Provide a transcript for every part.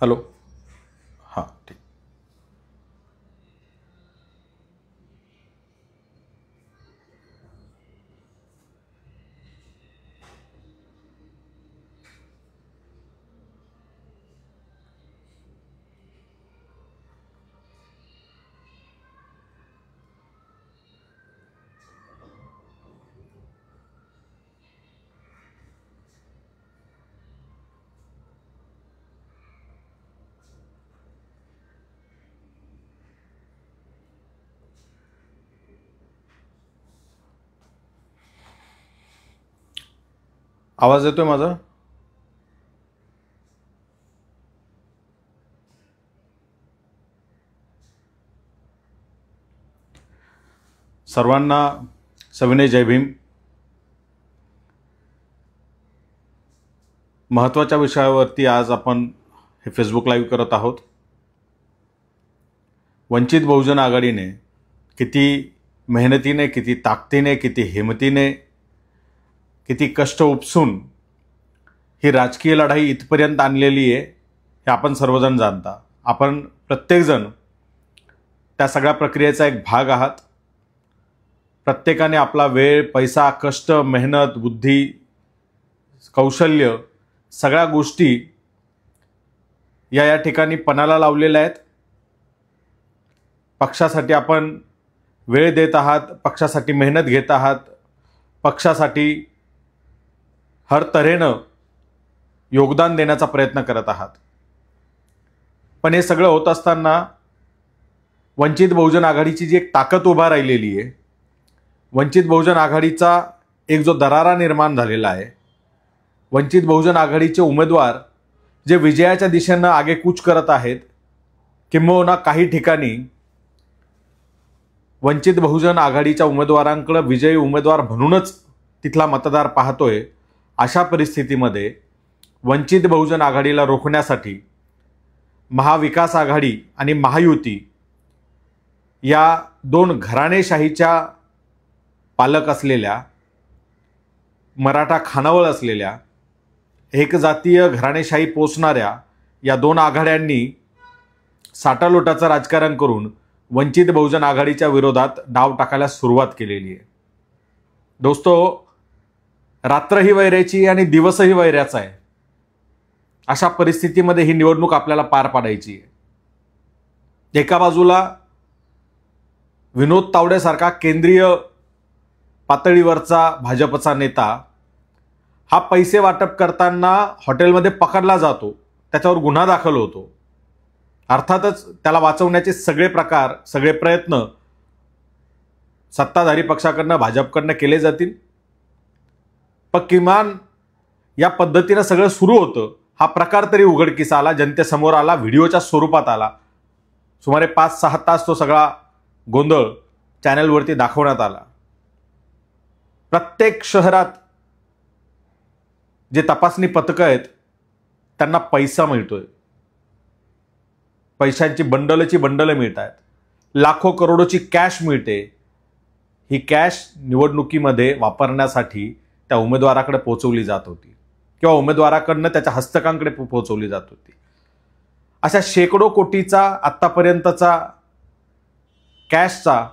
Hello. हां ठीक. आवाज येतोय माझा? सर्वांना सविनय जय भीम. महत्त्वाच्या विषयावरती आज आपण हे फेसबुक लाईव्ह करत आहोत. वंचित बहुजन आघाडीने किती मेहनतीने, किती ताकदीने, किती हिमतीने, किती कष्ट उपसून ही राजकीय लढाई इथपर्यंत आणलेली आहे हे आपण सर्वजण जाणता. आपण प्रत्येकजण त्या सगळ्या प्रक्रियेचा एक भाग आहात. प्रत्येकाने आपला वेळ, पैसा, कष्ट, मेहनत, बुद्धी, कौशल्य सगळ्या गोष्टी या ठिकाणी पणाला लावलेल्या आहेत. पक्षासाठी आपण वेळ देत आहात, पक्षासाठी मेहनत घेत आहात, पक्षासाठी हर तऱ्हेनं योगदान देण्याचा प्रयत्न करत आहात. पण हे सगळं होत असताना वंचित बहुजन आघाडीची जी एक ताकद उभा राहिलेली आहे, वंचित बहुजन आघाडीचा एक जो दरारा निर्माण झालेला आहे, वंचित बहुजन आघाडीचे उमेदवार जे विजयाच्या दिशेनं आगेकूच करत आहेत, किंबहुना काही ठिकाणी वंचित बहुजन आघाडीच्या उमेदवारांकडे विजयी उमेदवार म्हणूनच तिथला मतदार पाहतोय, अशा परिस्थितीमध्ये वंचित बहुजन आघाडीला रोखण्यासाठी महाविकास आघाडी आणि महायुती या दोन घराणेशाहीच्या पालक असलेल्या, मराठा खानावळ असलेल्या, एकजातीय घराणेशाही पोसणाऱ्या या दोन आघाड्यांनी साटालोटाचं राजकारण करून वंचित बहुजन आघाडीच्या विरोधात डाव टाकायला सुरुवात केलेली आहे. दोस्तो, रात्रही वैऱ्याची आणि दिवसही वैऱ्याचा आहे. अशा परिस्थितीमध्ये ही निवडणूक आपल्याला पार पाडायची आहे. एका बाजूला विनोद तावडेसारखा केंद्रीय पातळीवरचा भाजपचा नेता हा पैसे वाटप करताना हॉटेलमध्ये पकडला जातो, त्याच्यावर गुन्हा दाखल होतो. अर्थातच त्याला वाचवण्याचे सगळे प्रकार, सगळे प्रयत्न सत्ताधारी पक्षाकडनं, भाजपकडनं केले जातील. पण किमान या पद्धतीनं सगळं सुरू होतं, हा प्रकार तरी उघडकीस आला, जनतेसमोर आला, व्हिडिओच्या स्वरूपात आला. सुमारे 5-6 तास तो सगळा गोंधळ चॅनलवरती दाखवण्यात आला. प्रत्येक शहरात जे तपासणी पथकं आहेत त्यांना पैसा मिळतोय, पैशांची बंडलची बंडलं मिळत आहेत, लाखो करोडोची कॅश मिळते. ही कॅश निवडणुकीमध्ये वापरण्यासाठी त्या उमेदवाराकडे पोहोचवली जात होती किंवा उमेदवाराकडनं त्याच्या हस्तकांकडे पोहोचवली जात होती. अशा शेकडो कोटीचा आत्तापर्यंतचा कॅशचा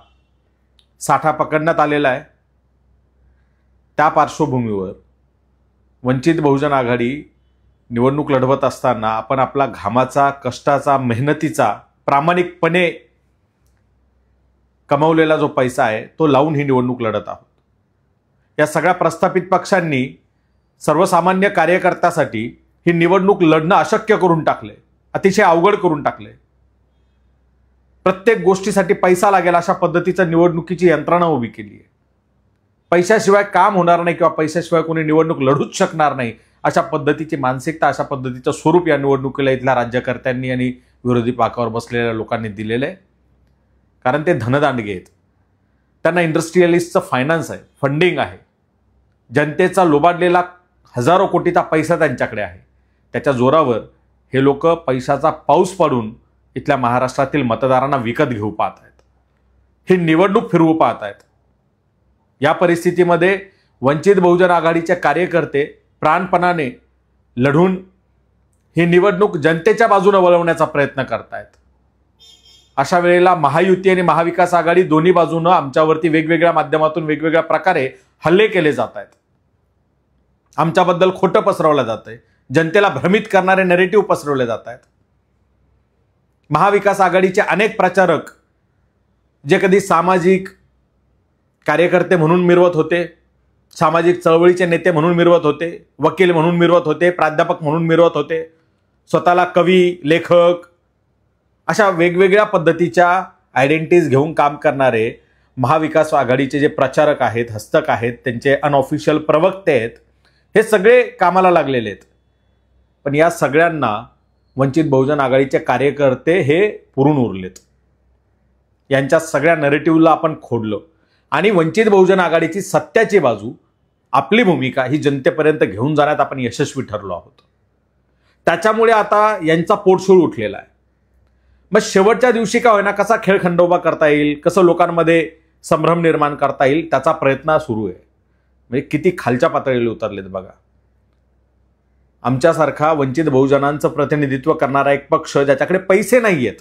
साठा पकडण्यात आलेला आहे. त्या पार्श्वभूमीवर वंचित बहुजन आघाडी निवडणूक लढवत असताना आपण आपला घामाचा, कष्टाचा, मेहनतीचा, प्रामाणिकपणे कमावलेला जो पैसा आहे तो लावून ही निवडणूक लढत आहोत. या सगळ्या प्रस्थापित पक्षांनी सर्वसामान्य कार्यकर्त्यासाठी ही निवडणूक लढणं अशक्य करून टाकले, अतिशय अवघड करून टाकले. प्रत्येक गोष्टीसाठी पैसा लागेल अशा पद्धतीचं निवडणुकीची यंत्रणा उभी केली आहे. पैशाशिवाय काम होणार नाही किंवा पैशाशिवाय कोणी निवडणूक लढूच शकणार नाही अशा पद्धतीची मानसिकता, अशा पद्धतीचं स्वरूप या निवडणुकीला इथल्या राज्यकर्त्यांनी आणि विरोधी पाकावर बसलेल्या लोकांनी दिलेलं आहे. कारण ते धनदांडगे आहेत, त्यांना इंडस्ट्रियलिस्टचं फायनान्स आहे, फंडिंग आहे, जनतेचा लोबाडलेला हजारो कोटीचा पैसा त्यांच्याकडे आहे. त्याच्या जोरावर हे लोक पैशाचा पाऊस पाडून इथल्या महाराष्ट्रातील मतदारांना विकत घेऊ पाहत आहेत, ही निवडणूक फिरवू पाहत आहेत. या परिस्थितीमध्ये वंचित बहुजन आघाडीचे कार्यकर्ते प्राणपणाने लढून ही निवडणूक जनतेच्या बाजूने वळवण्याचा प्रयत्न करतायत. अशा वेळेला महायुती आणि महाविकास आघाडी दोन्ही बाजूने आमच्यावरती वेगवेगळ्या माध्यमातून वेगवेगळ्या प्रकारे हल्ले केले जात आहेत. आमच्याबद्दल खोटं पसरवलं जातंय, जनतेला भ्रमित करणारे नरेटिव्ह पसरवले जात आहेत. महाविकास आघाडीचे अनेक प्रचारक जे कधी सामाजिक कार्यकर्ते म्हणून मिरवत होते, सामाजिक चळवळीचे नेते म्हणून मिरवत होते, वकील म्हणून मिरवत होते, प्राध्यापक म्हणून मिरवत होते, स्वतःला कवी, लेखक अशा वेगवेगळ्या पद्धतीच्या आयडेंटिटीज घेऊन काम करणारे महाविकास आघाडीचे जे प्रचारक आहेत, हस्तक आहेत, त्यांचे अनऑफिशियल प्रवक्ते आहेत, हे सगळे कामाला लागलेले आहेत. पण या सगळ्यांना वंचित बहुजन आघाडीचे कार्यकर्ते हे पुरून उरलेत. यांच्या सगळ्या नरेटिव्हला आपण खोडलं आणि वंचित बहुजन आघाडीची सत्याची बाजू, आपली भूमिका ही जनतेपर्यंत घेऊन जाण्यात आपण यशस्वी ठरलो आहोत. त्याच्यामुळे आता यांचा पोटशूळ उठलेला आहे. मग शेवटच्या दिवशी का होईना कसा खेळखंडोबा करता येईल, कसं लोकांमध्ये संभ्रम निर्माण करता येईल त्याचा प्रयत्न सुरू आहे. म्हणजे किती खालच्या पातळीला उतरलेत बघा. आमच्यासारखा वंचित बहुजनांचं प्रतिनिधित्व करणारा एक पक्ष ज्याच्याकडे पैसे नाही आहेत,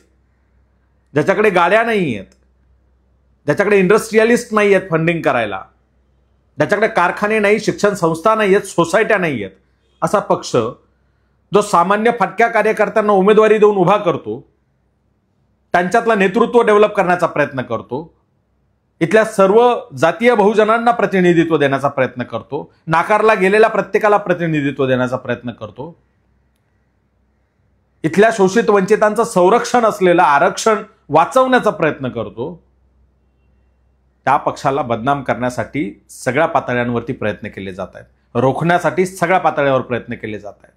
ज्याच्याकडे गाड्या नाही आहेत, ज्याच्याकडे इंडस्ट्रियलिस्ट नाही आहेत फंडिंग करायला, ज्याच्याकडे कारखाने नाही, शिक्षण संस्था नाही आहेत, सोसायट्या नाही आहेत, असा पक्ष जो सामान्य फाटक्या कार्यकर्त्यांना उमेदवारी देऊन उभा करतो, त्यांच्यातलं नेतृत्व डेव्हलप करण्याचा प्रयत्न करतो, इथल्या सर्व जातीय बहुजनांना प्रतिनिधित्व देण्याचा प्रयत्न करतो, नाकारला गेलेल्या प्रत्येकाला प्रतिनिधित्व देण्याचा प्रयत्न करतो, इथल्या शोषित वंचितांचं संरक्षण असलेलं आरक्षण वाचवण्याचा प्रयत्न करतो, त्या पक्षाला बदनाम करण्यासाठी सगळ्या पातळ्यांवरती प्रयत्न केले जात आहेत, रोखण्यासाठी सगळ्या पातळ्यावर प्रयत्न केले जात आहेत.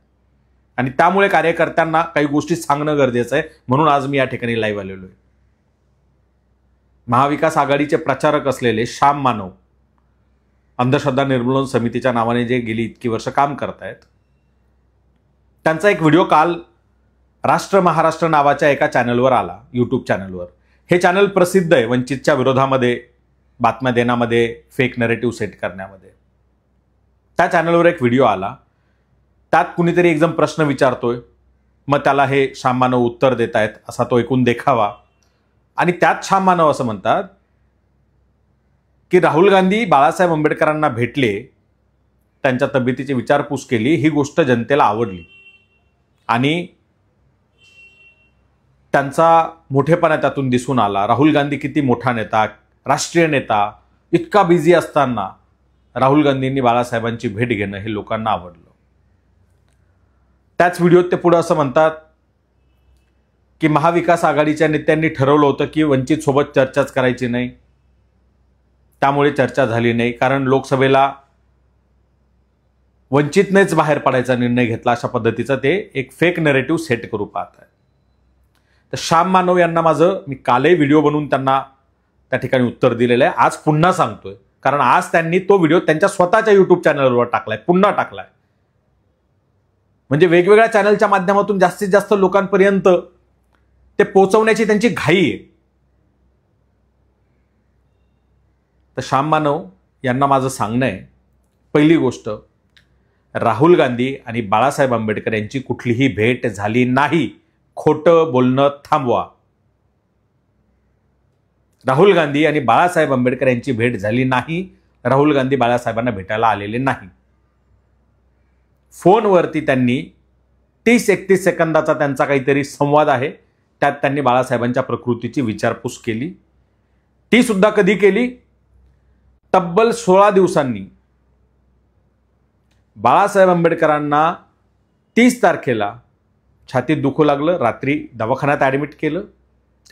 आणि त्यामुळे कार्यकर्त्यांना काही गोष्टी सांगणं गरजेचं आहे. म्हणून आज मी या ठिकाणी लाईव्ह आलेलो आहे. महाविकास आघाडीचे प्रचारक असलेले श्याम मानव अंधश्रद्धा निर्मूलन समितीच्या नावाने जे गेली इतकी वर्ष काम करतायत, त्यांचा एक व्हिडिओ काल राष्ट्र महाराष्ट्र नावाच्या एका चॅनलवर आला, यूट्यूब चॅनलवर. हे चॅनल प्रसिद्ध आहे वंचितच्या विरोधामध्ये बातम्या देण्यामध्ये, फेक नरेटिव्ह सेट करण्यामध्ये. त्या चॅनलवर एक व्हिडिओ आला, त्यात कुणीतरी एकदम प्रश्न विचारतोय, मग त्याला हे श्याम मानव उत्तर देत आहेत असा तो एकूण देखावा. आणि त्यात श्याम मानव असं म्हणतात की राहुल गांधी बाळासाहेब आंबेडकरांना भेटले, त्यांच्या तब्येतीची विचारपूस केली, ही गोष्ट जनतेला आवडली आणि त्यांचा मोठेपणा त्यातून दिसून आला. राहुल गांधी किती मोठा नेता, राष्ट्रीय नेता, इतका बिझी असताना राहुल गांधींनी बाळासाहेबांची भेट घेणं हे लोकांना आवडलं. त्याच व्हिडिओत ते पुढे असं म्हणतात की महाविकास आघाडीच्या नेत्यांनी ठरवलं होतं की वंचित सोबत चर्चाच करायची नाही, त्यामुळे चर्चा झाली नाही, कारण लोकसभेला वंचितनेच बाहेर पडायचा निर्णय घेतला. अशा पद्धतीचं ते एक फेक नरेटिव्ह सेट करू पाहत आहे. तर श्याम मानव यांना मी कालही व्हिडिओ बनवून त्यांना त्या ठिकाणी उत्तर दिलेलं आहे. आज पुन्हा सांगतोय, कारण आज त्यांनी तो व्हिडिओ त्यांच्या स्वतःच्या युट्यूब चॅनलवर टाकलाय, पुन्हा टाकलाय. म्हणजे वेगवेगळ्या चॅनलच्या माध्यमातून जास्तीत जास्त लोकांपर्यंत ते पोहोचवण्याची त्यांची घाई आहे. तर श्याम मानव यांना माझं सांगणं आहे, पहिली गोष्ट, राहुल गांधी आणि बाळासाहेब आंबेडकर यांची कुठलीही भेट झाली नाही. खोटं बोलणं थांबवा. राहुल गांधी आणि बाळासाहेब आंबेडकर यांची भेट झाली नाही. राहुल गांधी बाळासाहेबांना भेटायला आलेले नाही. फोनवरती त्यांनी 30-31 सेकंदाचा त्यांचा काहीतरी संवाद आहे, त्यात त्यांनी बाळासाहेबांच्या प्रकृतीची विचारपूस केली. ती सुद्धा कधी केली? तब्बल 16 दिवसांनी. बाळासाहेब आंबेडकरांना 30 तारखेला छातीत दुखू लागलं, रात्री दवाखान्यात ॲडमिट केलं.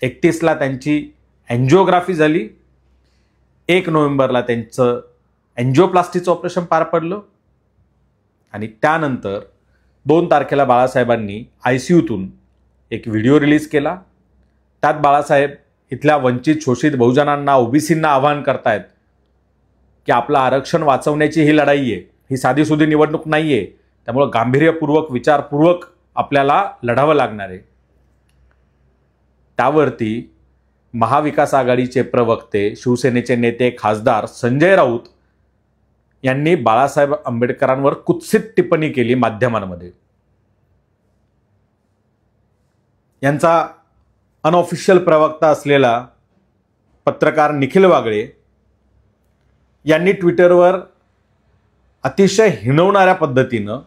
31ला त्यांची एन्जिओग्राफी झाली. 1 नोव्हेंबरला त्यांचं एन्जिओप्लास्टीचं ऑपरेशन पार पडलं आणि त्यानंतर 2 तारखेला बाळासाहेबांनी ICUतून एक व्हिडिओ रिलीज केला. त्यात बाळासाहेब इथल्या वंचित शोषित बहुजनांना, ओबीसींना आवाहन करतायत की आपलं आरक्षण वाचवण्याची ही लढाई आहे, ही साधीसुधी निवडणूक नाही आहे, त्यामुळे गांभीर्यपूर्वक, विचारपूर्वक आपल्याला लढावं लागणार आहे. त्यावरती महाविकास आघाडीचे प्रवक्ते, शिवसेनेचे नेते, खासदार संजय राऊत यांनी बाळासाहेब आंबेडकरांवर कुत्सित टिप्पणी केली माध्यमांमध्ये. यांचा अनऑफिशियल प्रवक्ता असलेला पत्रकार निखिल वागळे यांनी ट्विटरवर अतिशय हिणवणाऱ्या पद्धतीनं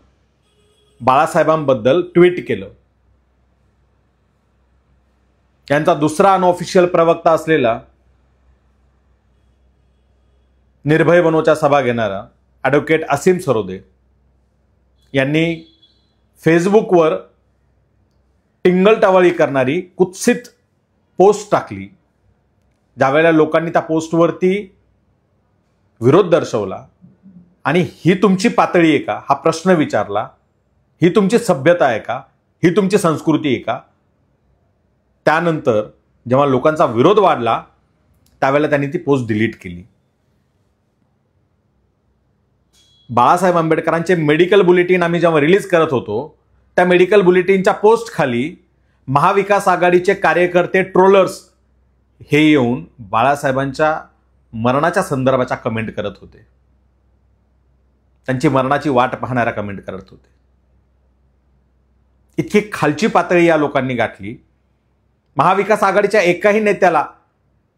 बाळासाहेबांबद्दल ट्विट केलं. यांचा दुसरा अनऑफिशियल प्रवक्ता असलेला निर्भय बनोच्या सभा घेणारा ॲडव्होकेट असीम सरोदे यांनी फेसबुकवर टिंगलटावळी करणारी कुत्सित पोस्ट टाकली. ज्यावेळेला लोकांनी त्या पोस्टवरती विरोध दर्शवला आणि ही तुमची पातळी आहे का हा प्रश्न विचारला, ही तुमची सभ्यता आहे का, ही तुमची संस्कृती आहे का, त्यानंतर जेव्हा लोकांचा विरोध वाढला त्यावेळेला त्यांनी ती पोस्ट डिलीट केली. बाळासाहेब आंबेडकरांचे मेडिकल बुलेटिन आम्ही जेव्हा रिलीज करत होतो त्या मेडिकल बुलेटिनच्या पोस्ट खाली महाविकास आघाडीचे कार्यकर्ते ट्रोलर्स हे येऊन बाळासाहेबांच्या मरणाच्या संदर्भाच्या कमेंट करत होते, त्यांची मरणाची वाट पाहणाऱ्या कमेंट करत होते. इतकी खालची पातळी या लोकांनी गाठली. महाविकास आघाडीच्या एकाही नेत्याला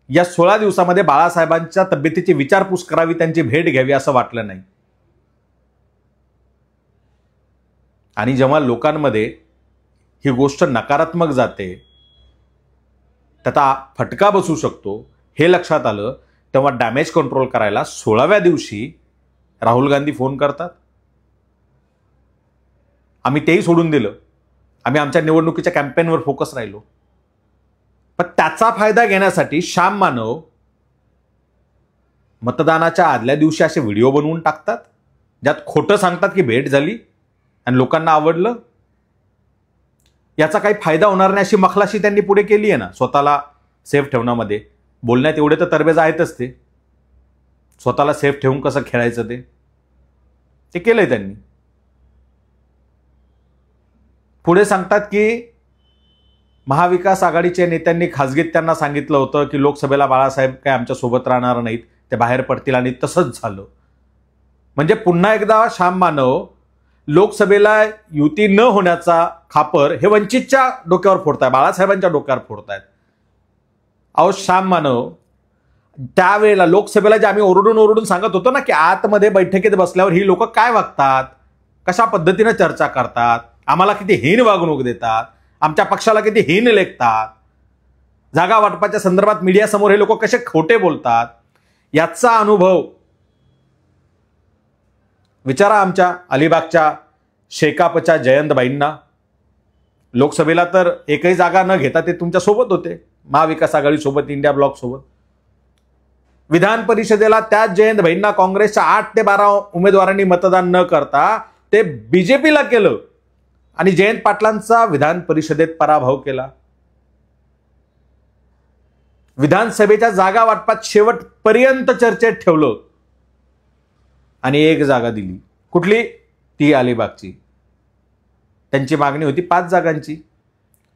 या 16 दिवसामध्ये बाळासाहेबांच्या तब्येतीची विचारपूस करावी, त्यांची भेट घ्यावी असं वाटलं नाही. आणि जेव्हा लोकांमध्ये ही गोष्ट नकारात्मक जाते, त्याचा फटका बसू शकतो हे लक्षात आलं, तेव्हा डॅमेज कंट्रोल करायला 16व्या दिवशी राहुल गांधी फोन करतात. आम्ही तेही सोडून दिलं, आम्ही आमच्या निवडणुकीच्या कॅम्पेनवर फोकस राहिलो. पण त्याचा फायदा घेण्यासाठी श्याम मानव मतदानाच्या आदल्या दिवशी असे व्हिडिओ बनवून टाकतात ज्यात खोटं सांगतात की भेट झाली आणि लोकांना आवडलं. याचा काही फायदा होणार नाही अशी मखलाशी त्यांनी पुढे केली आहे ना, स्वतःला सेफ ठेवण्यामध्ये. बोलण्यात एवढे तर तरबेज आहेतच, ते स्वतःला सेफ ठेवून कसं खेळायचं ते केलंय त्यांनी. पुढे सांगतात की महाविकास आघाडीच्या नेत्यांनी खासगीत त्यांना सांगितलं होतं की लोकसभेला बाळासाहेब काय आमच्या सोबत राहणार नाहीत, ते बाहेर पडतील, आणि तसंच झालं. म्हणजे पुन्हा एकदा श्याम मानव लोकसभेला युती न होण्याचा खापर हे वंचितच्या डोक्यावर फोडताय, बाळासाहेबांच्या डोक्यावर फोडतायत. अहो श्याम मानव, त्यावेळेला लोकसभेला जे आम्ही ओरडून ओरडून सांगत होतो ना की आतमध्ये बैठकीत बसल्यावर ही लोक काय वागतात, कशा पद्धतीने चर्चा करतात, आम्हाला किती हीन वागणूक देतात, आमच्या पक्षाला किती हीन लेखतात, जागा वाटपाच्या संदर्भात मीडियासमोर हे लोक कसे खोटे बोलतात, याचा अनुभव विचारा आमच्या अलिबागच्या शेकापच्या जयंतबाईंना. लोकसभेला तर एकही जागा न घेता ते तुमच्या सोबत होते, महाविकास आघाडी सोबत, इंडिया ब्लॉक सोबत. विधान परिषदेला त्याच जयंतबाईंना काँग्रेसच्या 8 ते 12 उमेदवारांनी मतदान न करता ते बीजेपीला केलं आणि जयंत पाटलांचा विधान परिषदेत पराभव केला. विधानसभेच्या जागा वाटपात शेवटपर्यंत चर्चेत ठेवलं आणि एक जागा दिली. कुठली? ती अलिबागची. त्यांची मागणी होती 5 जागांची.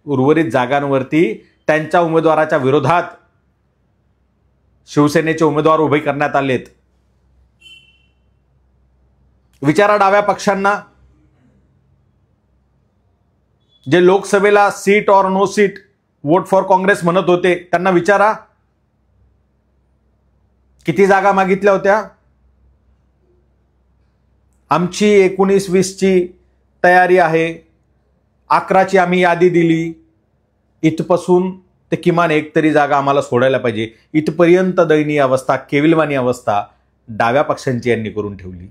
उर्वरित जागांवरती त्यांच्या उमेदवाराच्या विरोधात शिवसेनेचे उमेदवार उभे करण्यात आलेत. विचारा डाव्या पक्षांना, जे लोकसभेला seat or no seat vote for Congress म्हणत होते, त्यांना विचारा किती जागा मागितल्या होत्या. आमची 19-20ची तयारी आहे, 11ची आम्ही यादी दिली, इथपासून ते किमान एक तरी जागा आम्हाला सोडायला पाहिजे, इथपर्यंत दयनीय अवस्था, केविलवाणी अवस्था डाव्या पक्षांची यांनी करून ठेवली.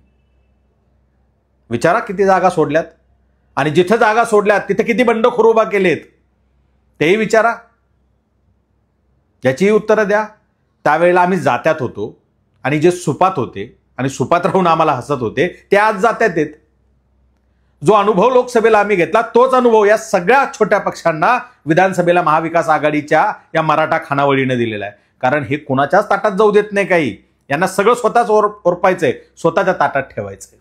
विचारा किती जागा सोडल्यात आणि जिथे जागा सोडल्यात तिथे किती बंडखोर उभा केलेत तेही विचारा, याचीही उत्तरं द्या. त्यावेळेला आम्ही जात्यात होतो आणि जे सुपात होते आणि सुपात राहून आम्हाला हसत होते ते आज जात्यात आहेत. जो अनुभव लोकसभेला आम्ही घेतला तोच अनुभव या सगळ्या छोट्या पक्षांना विधानसभेला महाविकास आघाडीच्या या मराठा खानावळीने दिलेला आहे. कारण हे कोणाच्याच ताटात जाऊ देत नाही काही, यांना सगळं स्वतःच ओरपायचंय, स्वतःच्या ताटात ठेवायचंय.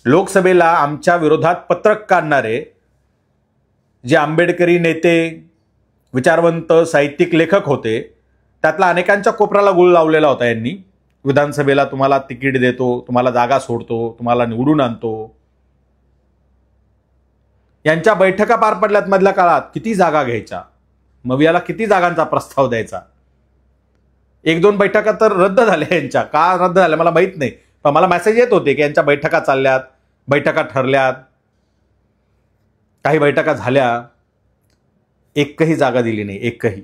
लोकसभेला आमच्या विरोधात पत्रक काढणारे जे आंबेडकरी नेते, विचारवंत, साहित्यिक, लेखक होते, त्यातला अनेकांच्या कोपऱ्याला गुळ लावलेला होता यांनी. विधानसभेला तुम्हाला तिकीट देतो, तुम्हाला जागा सोडतो, तुम्हाला निवडून आणतो. यांच्या बैठका पार पडल्यात मधल्या काळात. किती जागा घ्यायच्या, मग याला किती जागांचा प्रस्ताव द्यायचा. 1-2 बैठका तर रद्द झाल्या यांच्या. का रद्द झाल्या मला माहित नाही, पण मला मेसेज येत होते की यांच्या बैठका चालल्यात, बैठका ठरल्यात, काही बैठका झाल्या. एकही जागा दिली नाही, एकही,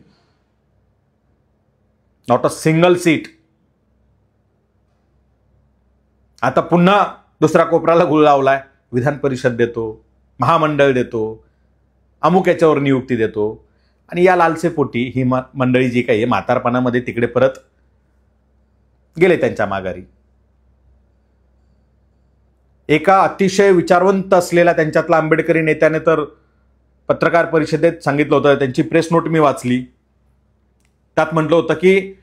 नॉट अ सिंगल सीट. आता पुन्हा दुसऱ्या कोपऱ्याला गुळ लावलाय. विधान परिषद देतो, महामंडळ देतो, अमुक याच्यावर नियुक्ती देतो, आणि या लालसेपोटी ही मंडळी जी काही म्हातारपणामध्ये तिकडे परत गेले त्यांच्या माघारी. एका अतिशय विचारवंत असलेल्या त्यांच्यातला आंबेडकरी नेत्याने तर पत्रकार परिषदेत सांगितलं होतं, त्यांची प्रेस नोट मी वाचली, त्यात म्हटलं होतं की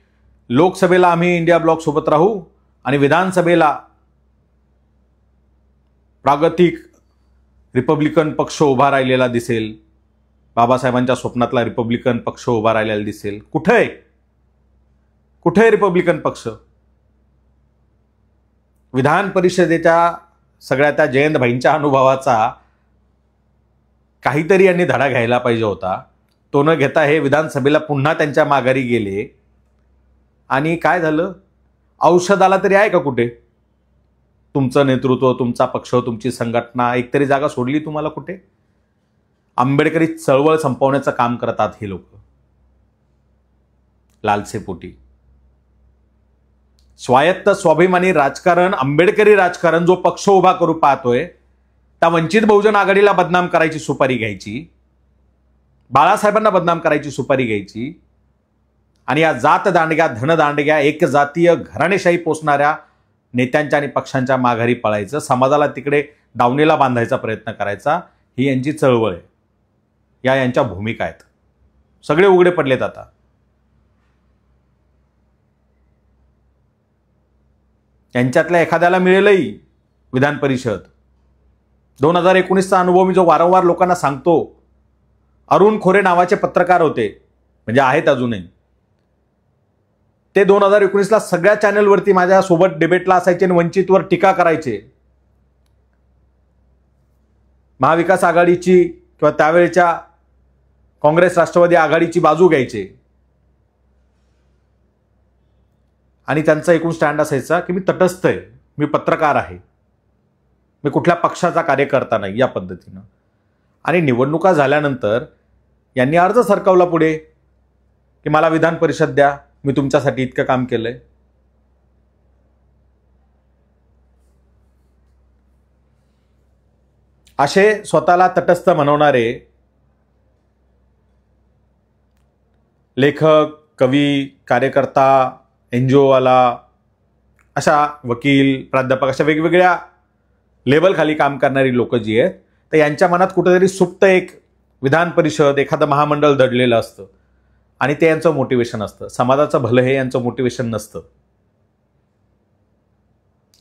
लोकसभेला आम्ही इंडिया ब्लॉक सोबत राहू आणि विधानसभेला प्रागतिक रिपब्लिकन पक्ष उभा राहिलेला दिसेल, बाबासाहेबांच्या स्वप्नातला रिपब्लिकन पक्ष उभा राहिलेला दिसेल. कुठे आहे रिपब्लिकन पक्ष? विधान परिषदेच्या सगळ्या त्या जयंतभाईंच्या अनुभवाचा काहीतरी यांनी धडा घ्यायला पाहिजे होता. तो न घेता हे विधानसभेला पुन्हा त्यांच्या माघारी गेले. आणि काय झालं? औषधाला तरी आहे का कुठे? तुमचं नेतृत्व, तुमचा पक्ष, तुमची संघटना एक तरी जागा सोडली तुम्हाला कुठे? आंबेडकरी चळवळ संपवण्याचं काम करतात हे लोक लालसेपोटी. स्वायत्त स्वाभिमानी राजकारण, आंबेडकरी राजकारण जो पक्ष उभा करू पाहतोय, त्या वंचित बहुजन आघाडीला बदनाम करायची सुपारी घ्यायची, बाळासाहेबांना बदनाम करायची सुपारी घ्यायची, आणि या जात दांडग्या, धनदांडग्या, एक जातीय घराणेशाही पोसणाऱ्या नेत्यांच्या आणि पक्षांच्या माघारी पळायचं, समाजाला तिकडे दावणीला बांधायचा प्रयत्न करायचा. ही यांची चळवळ आहे, या यांच्या भूमिका आहेत. सगळे उघडे पडलेत आता. यांच्यातल्या एखाद्याला मिळेलही विधान परिषद. 2019चा अनुभव मी जो वारंवार लोकांना सांगतो, अरुण खोरे नावाचे पत्रकार होते, म्हणजे आहेत अजूनही. ते 2019ला सगळ्या चॅनलवरती माझ्यासोबत डिबेटला असायचे आणि वंचितवर टीका करायचे. महाविकास आघाडीची किंवा त्यावेळच्या काँग्रेस राष्ट्रवादी आघाडीची बाजू घ्यायचे. आणि त्यांचा एकूण स्टँड असायचा की मी तटस्थ आहे, मी पत्रकार आहे, मी कुठल्या पक्षाचा कार्यकर्ता नाही, या पद्धतीनं. आणि निवडणुका झाल्यानंतर यांनी अर्ज सरकवला पुढे की मला विधान परिषद द्या, मी तुमच्यासाठी इतकं काम केलंय. असे स्वतःला तटस्थ म्हणवणारे लेखक, कवी, कार्यकर्ता, NGO वाला, अशा वकील, प्राध्यापक, अशा वेगवेगळ्या लेवल खाली काम करणारी लोक जी आहेत, तर यांच्या मनात कुठेतरी सुप्त एक विधान परिषद, एखादं महामंडळ दडलेलं असतं आणि ते यांचं मोटिवेशन असतं. समाजाचं भलं हे यांचं मोटिवेशन नसतं.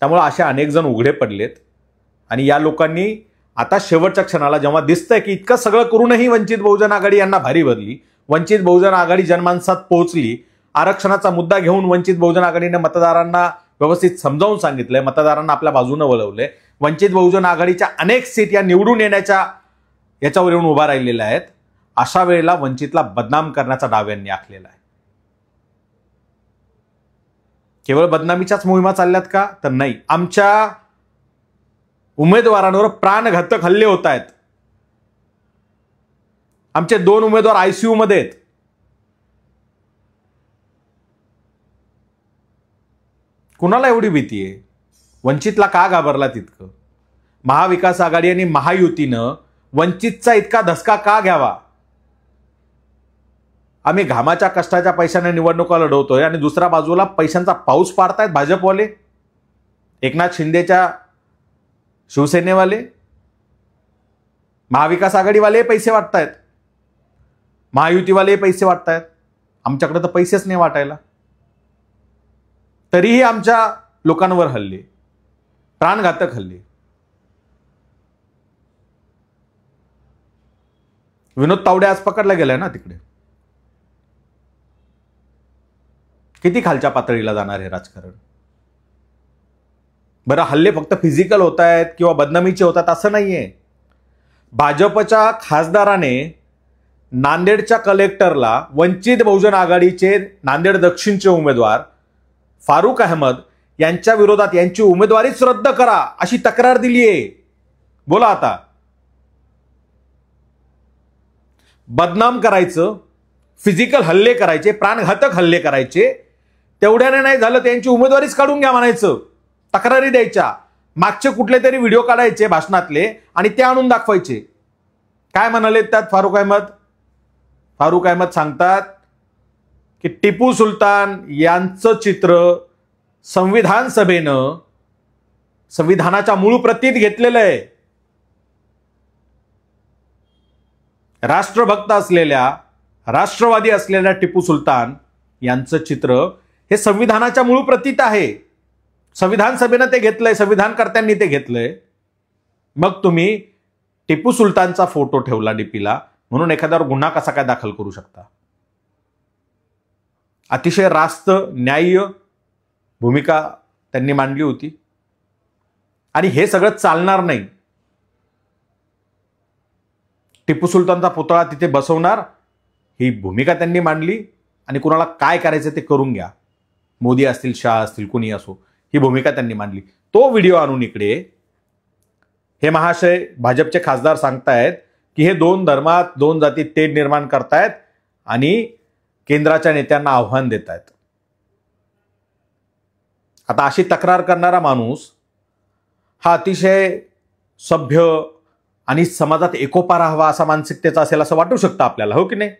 त्यामुळे असे अनेक जण उघडे पडलेत. आणि या लोकांनी आता शेवटच्या क्षणाला जेव्हा दिसतंय की इतकं सगळं करूनही वंचित बहुजन आघाडी यांना भारी भरली, वंचित बहुजन आघाडी जनमानसात पोहोचली, आरक्षणाचा मुद्दा घेऊन वंचित बहुजन आघाडीने मतदारांना व्यवस्थित समजावून सांगितलंय, मतदारांना आपल्या बाजूने वळवलंय, वंचित बहुजन आघाडीच्या अनेक सीट या निवडून येण्याच्या याच्यावर येऊन उभा राहिलेल्या आहेत, अशा वेळेला वंचितला बदनाम करण्याचा डाव यांनी आखलेला आहे. केवळ बदनामीच्याच मोहिमा चालल्यात का? तर नाही. आमच्या उमेदवारांवर प्राणघातक हल्ले होत आहेत. आमचे 2 उमेदवार ICU मध्ये आहेत. कुणाला एवढी भीती आहे? वंचितला का घाबरला तितकं? महाविकास आघाडी आणि महायुतीनं वंचितचा इतका धसका का घ्यावा? आम्ही घामाच्या कष्टाच्या पैशाने निवडणुका लढवतोय आणि दुसऱ्या बाजूला पैशांचा पाऊस पाडतायत भाजपवाले, एकनाथ शिंदेच्या शिवसेनेवाले, महाविकास आघाडीवाले पैसे वाटतायत, महायुतीवाले पैसे वाटतायत. आमच्याकडे तर पैसेच नाही वाटायला. तरीही आमच्या लोकांवर हल्ले, प्राणघातक हल्ले. विनोद तावडे आज पकडला गेलाय ना तिकडे. किती खालच्या पातळीला जाणार हे राजकारण? बरं, हल्ले फक्त फिजिकल होत आहेत किंवा बदनामीचे होतात असं नाहीये. भाजपच्या खासदाराने नांदेडच्या कलेक्टरला वंचित बहुजन आघाडीचे नांदेड दक्षिणचे उमेदवार फारुक अहमद यांच्या विरोधात यांची उमेदवारीच रद्द करा अशी तक्रार दिली आहे. बोला आता. बदनाम करायचं, फिजिकल हल्ले करायचे, प्राणघातक हल्ले करायचे, तेवढ्याने नाही झालं त्यांची उमेदवारीच काढून घ्या म्हणायचं, तक्रारी द्यायच्या, मागचे कुठले तरी व्हिडिओ काढायचे भाषणातले आणि ते आणून दाखवायचे. काय म्हणाले त्यात फारुक अहमद? फारुक अहमद सांगतात की टिपू सुलतान यांचं चित्र संविधान सभेनं संविधानाच्या मूळ प्रतीत घेतलेलं आहे. राष्ट्रभक्त असलेल्या, राष्ट्रवादी असलेल्या टिपू सुलतान यांचं चित्र हे संविधानाच्या मूळ प्रतीत आहे. संविधान सभेनं ते घेतलंय, संविधानकर्त्यांनी ते घेतलंय. मग तुम्ही टिपू सुलतानचा फोटो ठेवला डीपीला म्हणून एखाद्यावर गुन्हा कसा काय दाखल करू शकता? अतिशय रास्त न्याय्य भूमिका त्यांनी मांडली होती. आणि हे सगळं चालणार नाही. टिपू सुलतानचा पुतळा तिथे बसवणार ही भूमिका त्यांनी मांडली आणि कुणाला काय करायचं ते करून घ्या, मोदी असतील, शाह असतील, कुणी असो, ही भूमिका त्यांनी मांडली. तो व्हिडिओ आणून इकडे हे महाशय भाजपचे खासदार सांगतायत की हे दोन धर्मात दोन जातीत तेढ निर्माण करतायत आणि केंद्राच्या नेत्यांना आव्हान देत आहेत. आता अशी तक्रार करणारा माणूस हा अतिशय सभ्य आणि समाजात एकोपा राहावा असा मानसिकतेचा असेल असं वाटू शकतं आपल्याला, हो की नाही?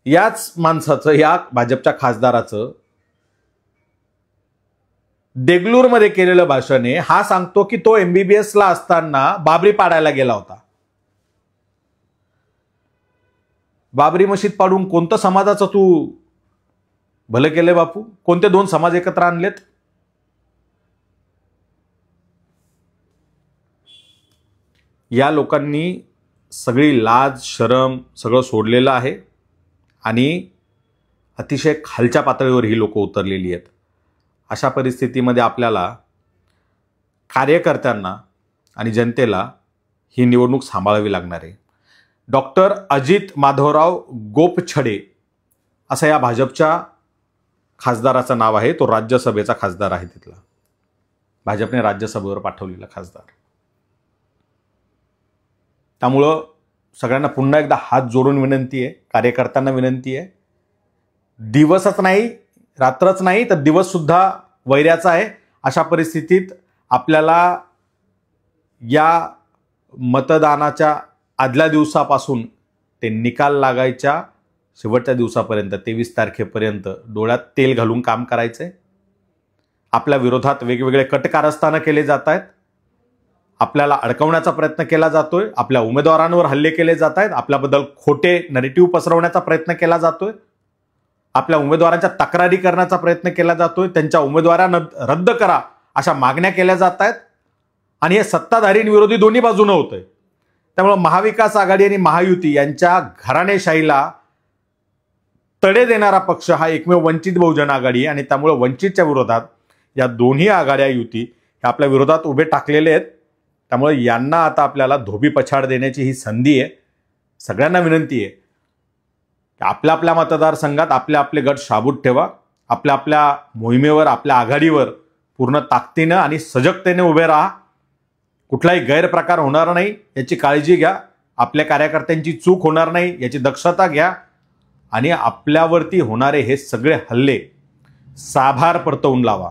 याच माणसाचं, या भाजपच्या खासदाराचं देगलूरमध्ये केलेलं भाषण आहे. हा सांगतो की तो MBBS ला असताना बाबरी पाडायला गेला होता. बाबरी मशीद पाडून कोणतं समाजाचं तू भलं केलंय बापू? कोणते दोन समाज एकत्र आणलेत? या लोकांनी सगळी लाज शरम सगळं सोडलेलं आहे आणि अतिशय खालच्या पातळीवर ही लोक उतरलेली आहेत. अशा परिस्थितीमध्ये आपल्याला कार्यकर्त्यांना आणि जनतेला ही निवडणूक सांभाळावी लागणार आहे. डॉक्टर अजित माधवराव गोपछडे असं या भाजपच्या खासदाराचं नाव आहे. तो राज्यसभेचा खासदार आहे तिथला, भाजपने राज्यसभेवर पाठवलेला खासदार. त्यामुळं सगळ्यांना पुन्हा एकदा हात जोडून विनंती आहे, कार्यकर्त्यांना विनंती आहे, दिवसच नाही रात्रच नाही तर दिवस सुद्धा वैऱ्याचा आहे. अशा परिस्थितीत आपल्याला या मतदानाच्या आदल्या दिवसापासून ते निकाल लागायच्या शेवटच्या दिवसापर्यंत 23 तारखेपर्यंत डोळ्यात तेल घालून काम करायचंय. आपल्या विरोधात वेगवेगळे कटकारस्थानं केले जात आहेत, आपल्याला अडकवण्याचा प्रयत्न केला जातोय, आपल्या उमेदवारांवर हल्ले केले जात आहेत, आपल्याबद्दल खोटे नरेटिव्ह पसरवण्याचा प्रयत्न केला जातोय, आपल्या उमेदवारांच्या तक्रारी करण्याचा प्रयत्न केला जातोय, त्यांच्या उमेदवारांना रद्द करा अशा मागण्या केल्या जात आहेत आणि हे सत्ताधारी विरोधी दोन्ही बाजूने होतंय. त्यामुळे महाविकास आघाडी आणि महायुती यांच्या घराणेशाहीला तडे देणारा पक्ष हा एकमेव वंचित बहुजन आघाडी आणि त्यामुळे वंचितच्या विरोधात या दोन्ही आघाड्या युती हे आपल्या विरोधात उभे टाकलेले आहेत. त्यामुळे यांना आता आपल्याला धोबी पछाड देण्याची ही संधी आहे. सगळ्यांना विनंती आहे की आपल्या आपल्या मतदारसंघात आपले आपले गट शाबूत ठेवा, आपल्या आपल्या मोहिमेवर, आपल्या आघाडीवर पूर्ण ताकदीनं आणि सजगतेने उभे राहा. कुठलाही गैरप्रकार होणार नाही याची काळजी घ्या, आपल्या कार्यकर्त्यांची चूक होणार नाही याची दक्षता घ्या आणि आपल्यावरती होणारे हे सगळे हल्ले साभार परतवून लावा.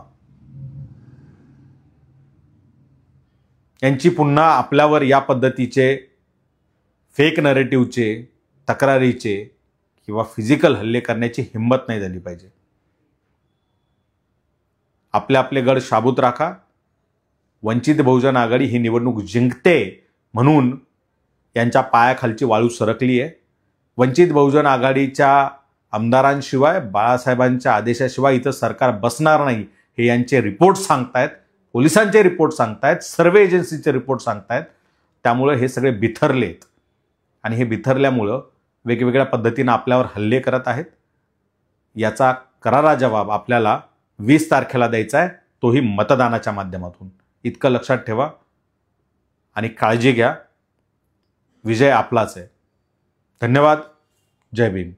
यांची पुन्हा आपल्यावर या पद्धतीचे फेक नरेटिव्हचे, तक्रारीचे किंवा फिजिकल हल्ले करण्याची हिंमत नाही झाली पाहिजे. आपले आपले गड शाबूत राखा. वंचित बहुजन आघाडी ही निवडणूक जिंकते म्हणून यांच्या पायाखालची वाळू सरकली आहे. वंचित बहुजन आघाडीच्या आमदारांशिवाय, बाळासाहेबांच्या आदेशाशिवाय इथं सरकार बसणार नाही हे यांचे रिपोर्ट सांगतायत, पोलिसांचे रिपोर्ट सांगतायत, सर्वे एजन्सीचे रिपोर्ट सांगतायत. त्यामुळे हे सगळे बिथरलेत आणि हे बिथरल्यामुळं वेगवेगळ्या पद्धतीनं आपल्यावर हल्ले करत आहेत. याचा करारा जवाब आपल्याला 20 तारखेला द्यायचा आहे, तोही मतदानाच्या माध्यमातून. इतकं लक्षात ठेवा आणि काळजी घ्या. विजय आपलाच आहे. धन्यवाद. जय भीम.